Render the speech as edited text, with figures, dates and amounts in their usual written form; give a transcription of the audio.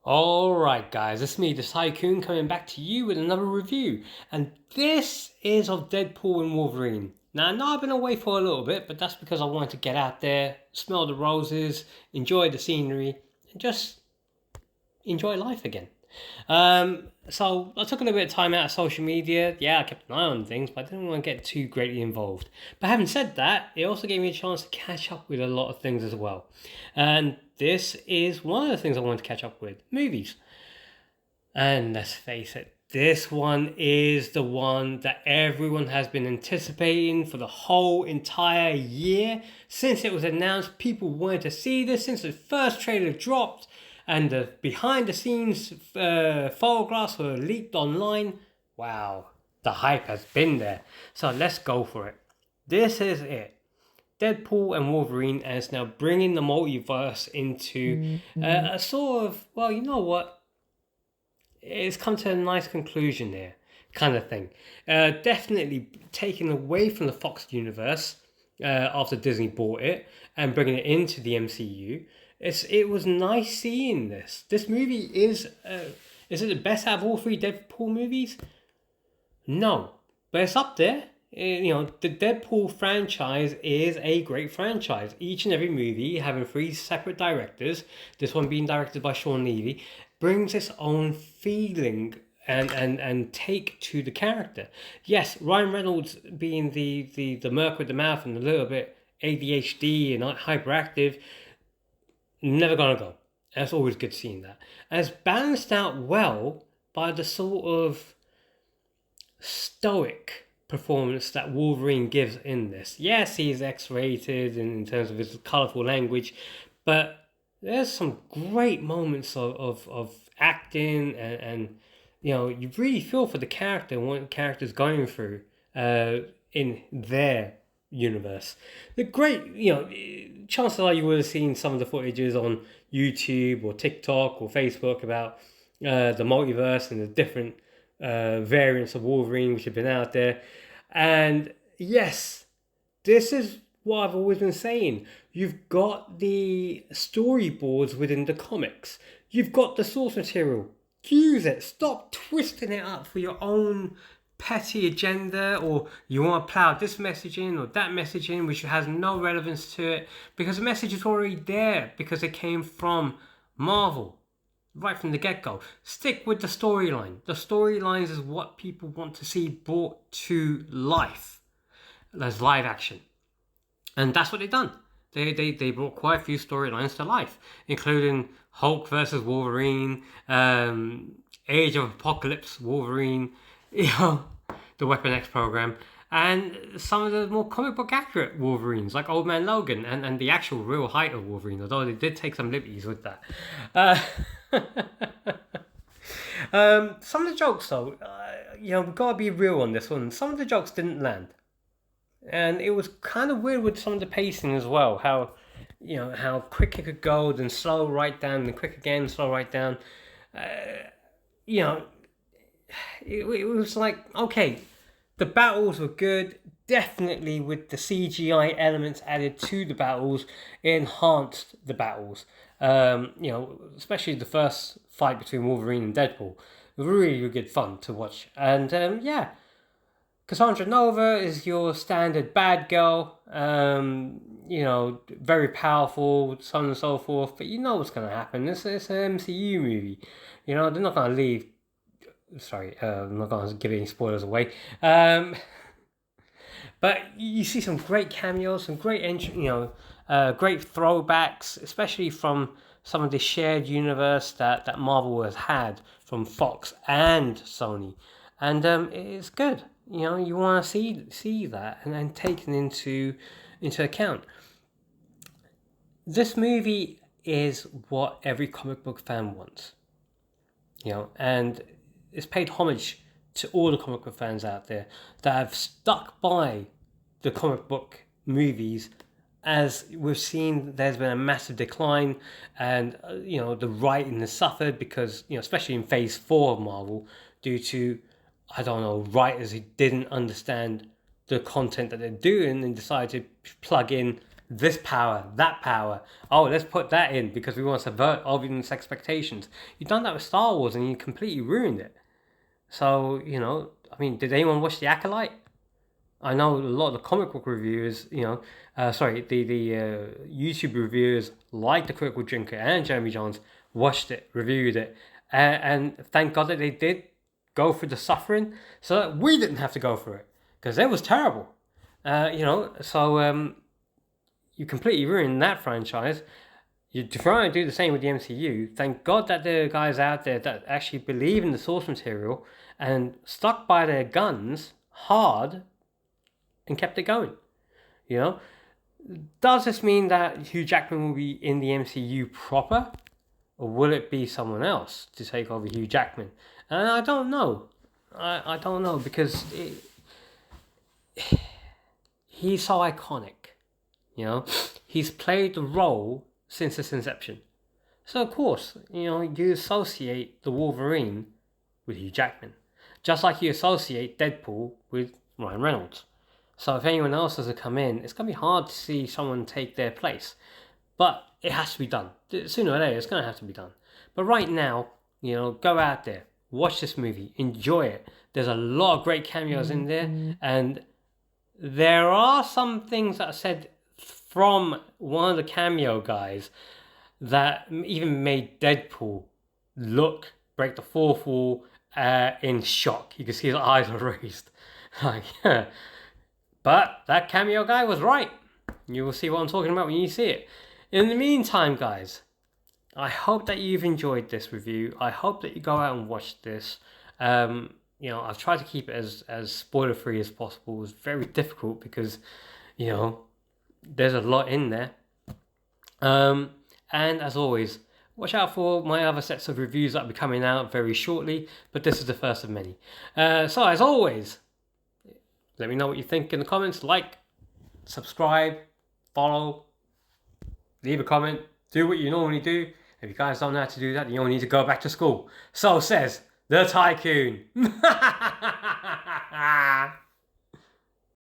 Alright guys, it's me, the TYCOON, coming back to you with another review. And this is of Deadpool and Wolverine. Now I know I've been away for a little bit, but that's because I wanted to get out there, smell the roses, enjoy the scenery, and just enjoy life again. So I took a little bit of time out of social media. Yeah, I kept an eye on things, but I didn't want to get too greatly involved. But having said that, it also gave me a chance to catch up with a lot of things as well. And this is one of the things I wanted to catch up with, movies. And let's face it, this one is the one that everyone has been anticipating for the whole entire year. Since it was announced, people wanted to see this since the first trailer dropped and the behind the scenes photographs were leaked online. Wow, the hype has been there. So let's go for it. This is it. Deadpool and Wolverine, and it's now bringing the multiverse into a sort of, well, you know what? It's come to a nice conclusion here, kind of thing. Definitely taken away from the Fox universe after Disney bought it and bringing it into the MCU. It was nice seeing this. This movie is it the best out of all three Deadpool movies? No, but it's up there. You know, the Deadpool franchise is a great franchise. Each and every movie having three separate directors, this one being directed by Sean Levy, brings its own feeling and take to the character. Yes, Ryan Reynolds being the merc with the mouth and a little bit ADHD and hyperactive, never gonna go. That's always good seeing that. And it's balanced out well by the sort of stoic performance that Wolverine gives in this. Yes, he's X-rated in terms of his colourful language, but there's some great moments of acting and you know, you really feel for the character and what the character's going through in their universe. The great, you know, chances are you would have seen some of the footages on YouTube or TikTok or Facebook about the multiverse and the different variants of Wolverine which have been out there. And yes, this is what I've always been saying. You've got the storyboards within the comics. You've got the source material. Use it. Stop twisting it up for your own petty agenda, or you want to plow this message in or that message in which has no relevance to it, because the message is already there because it came from Marvel right from the get-go. Stick with the storyline. The storylines is what people want to see brought to life as live action, and that's what they've done. They brought quite a few storylines to life, including Hulk versus Wolverine, Age of Apocalypse Wolverine, you know, the Weapon X program, and some of the more comic book accurate Wolverines, like Old Man Logan, and the actual real height of Wolverine, although they did take some liberties with that. Some of the jokes, though, you know, we've got to be real on this one. Some of the jokes didn't land. And it was kind of weird with some of the pacing as well. How, you know, how quick it could go, then slow right down, then quick again, slow right down. You know, it was like, okay, the battles were good. Definitely with the CGI elements added to the battles, it enhanced the battles. You know, especially the first fight between Wolverine and Deadpool. It was really, really good fun to watch. And yeah. Cassandra Nova is your standard bad girl, you know, very powerful, so on and so forth, but you know what's going to happen. It's an MCU movie. You know, they're not going to leave. Sorry, I'm not going to give any spoilers away. But you see some great cameos, some great, great throwbacks, especially from some of the shared universe that Marvel has had from Fox and Sony. And it's good. You know, you want to see that and then taken into account. This movie is what every comic book fan wants. You know, and it's paid homage to all the comic book fans out there that have stuck by the comic book movies, as we've seen there's been a massive decline, and you know, the writing has suffered because, you know, especially in phase 4 of Marvel, due to, I don't know, writers who didn't understand the content that they're doing and decided to plug in this power, that power. Oh, let's put that in because we want to subvert audience expectations. You've done that with Star Wars and you completely ruined it. So, you know, I mean, did anyone watch The Acolyte? I know a lot of the comic book reviewers, you know, the YouTube reviewers like The Critical Drinker and Jeremy Johns watched it, reviewed it, and thank God that they did go through the suffering so that we didn't have to go through it because it was terrible. You know, so you completely ruined that franchise. You're trying to do the same with the MCU. Thank God that there are guys out there that actually believe in the source material and stuck by their guns hard and kept it going. You know, does this mean that Hugh Jackman will be in the MCU proper, or will it be someone else to take over Hugh Jackman? And I don't know. I don't know because he's so iconic. You know, he's played the role since its inception. So of course, you know, you associate the Wolverine with Hugh Jackman, just like you associate Deadpool with Ryan Reynolds. So if anyone else has to come in, it's going to be hard to see someone take their place. But it has to be done. Sooner or later, it's going to have to be done. But right now, you know, go out there, watch this movie, enjoy it. There's a lot of great cameos in there. And there are some things that are said from one of the cameo guys that even made Deadpool break the fourth wall in shock. You can see his eyes are raised. Like, but that cameo guy was right. You will see what I'm talking about when you see it. In the meantime, guys, I hope that you've enjoyed this review. I hope that you go out and watch this. You know, I've tried to keep it as spoiler-free as possible. It was very difficult because, you know, there's a lot in there. And as always, watch out for my other sets of reviews that will be coming out very shortly, but this is the first of many. So as always, let me know what you think in the comments. Like, subscribe, follow, leave a comment, do what you normally do. If you guys don't know how to do that, then you all need to go back to school. So says the Tycoon.